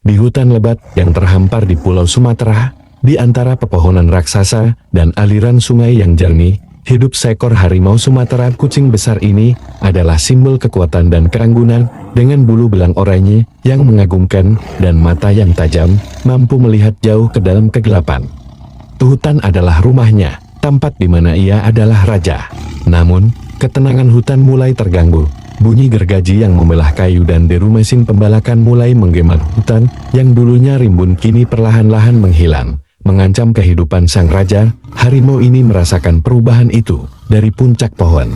Di hutan lebat yang terhampar di Pulau Sumatera, di antara pepohonan raksasa dan aliran sungai yang jernih, hidup seekor harimau Sumatera kucing besar ini adalah simbol kekuatan dan keanggunan, dengan bulu belang oranye yang mengagumkan dan mata yang tajam, mampu melihat jauh ke dalam kegelapan. Hutan adalah rumahnya, tempat di mana ia adalah raja. Namun, ketenangan hutan mulai terganggu. Bunyi gergaji yang membelah kayu dan deru mesin pembalakan mulai menggema hutan yang dulunya rimbun kini perlahan-lahan menghilang, mengancam kehidupan sang raja. Harimau ini merasakan perubahan itu dari puncak pohon.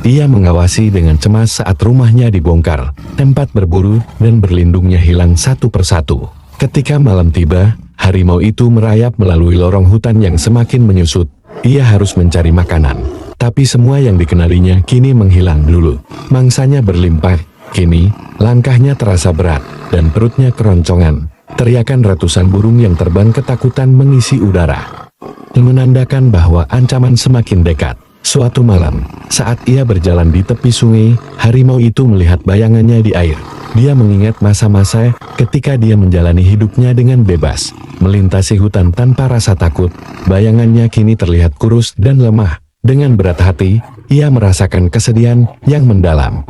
Ia mengawasi dengan cemas saat rumahnya dibongkar, tempat berburu dan berlindungnya hilang satu persatu. Ketika malam tiba, harimau itu merayap melalui lorong hutan yang semakin menyusut. Ia harus mencari makanan. Tapi semua yang dikenalinya kini menghilang dulu. Mangsanya berlimpah, kini langkahnya terasa berat dan perutnya keroncongan. Teriakan ratusan burung yang terbang ketakutan mengisi udara, menandakan bahwa ancaman semakin dekat. Suatu malam, saat ia berjalan di tepi sungai, harimau itu melihat bayangannya di air. Dia mengingat masa-masa ketika dia menjalani hidupnya dengan bebas, melintasi hutan tanpa rasa takut. Bayangannya kini terlihat kurus dan lemah. Dengan berat hati, ia merasakan kesedihan yang mendalam.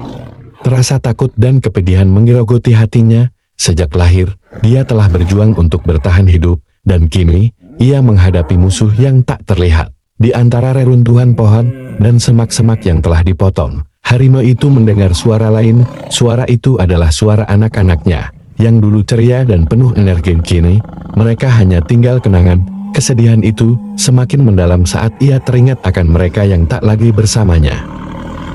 Rasa takut dan kepedihan menggerogoti hatinya. Sejak lahir, dia telah berjuang untuk bertahan hidup, dan kini, ia menghadapi musuh yang tak terlihat. Di antara reruntuhan pohon dan semak-semak yang telah dipotong, harimau itu mendengar suara lain. Suara itu adalah suara anak-anaknya, yang dulu ceria dan penuh energi. Kini, mereka hanya tinggal kenangan. Kesedihan itu semakin mendalam saat ia teringat akan mereka yang tak lagi bersamanya.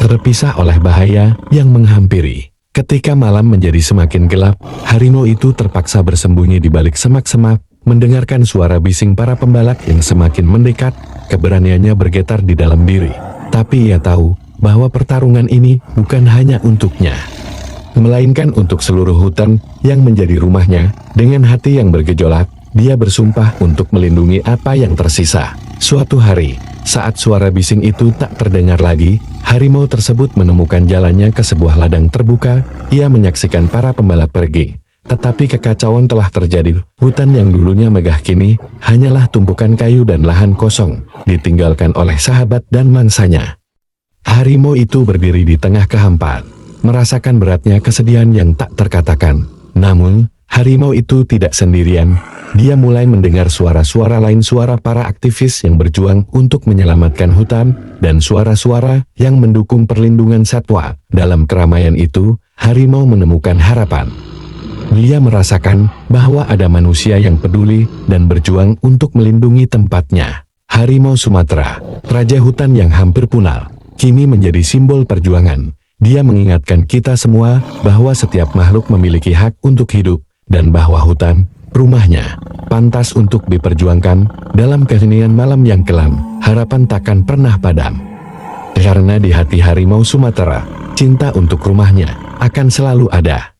Terpisah oleh bahaya yang menghampiri. Ketika malam menjadi semakin gelap, harimau itu terpaksa bersembunyi di balik semak-semak, mendengarkan suara bising para pembalak yang semakin mendekat. Keberaniannya bergetar di dalam diri. Tapi ia tahu bahwa pertarungan ini bukan hanya untuknya, melainkan untuk seluruh hutan yang menjadi rumahnya. Dengan hati yang bergejolak, dia bersumpah untuk melindungi apa yang tersisa. Suatu hari, saat suara bising itu tak terdengar lagi, harimau tersebut menemukan jalannya ke sebuah ladang terbuka. Ia menyaksikan para pembalap pergi. Tetapi kekacauan telah terjadi. Hutan yang dulunya megah kini hanyalah tumpukan kayu dan lahan kosong, ditinggalkan oleh sahabat dan mangsanya. Harimau itu berdiri di tengah kehampaan, merasakan beratnya kesedihan yang tak terkatakan. Namun, harimau itu tidak sendirian. Dia mulai mendengar suara-suara lain, suara para aktivis yang berjuang untuk menyelamatkan hutan, dan suara-suara yang mendukung perlindungan satwa. Dalam keramaian itu, harimau menemukan harapan. Dia merasakan bahwa ada manusia yang peduli dan berjuang untuk melindungi tempatnya. Harimau Sumatera, raja hutan yang hampir punah, kini menjadi simbol perjuangan. Dia mengingatkan kita semua bahwa setiap makhluk memiliki hak untuk hidup, dan bahwa hutan, rumahnya, pantas untuk diperjuangkan. Dalam keheningan malam yang kelam, harapan takkan pernah padam. Karena di hati harimau Sumatera, cinta untuk rumahnya akan selalu ada.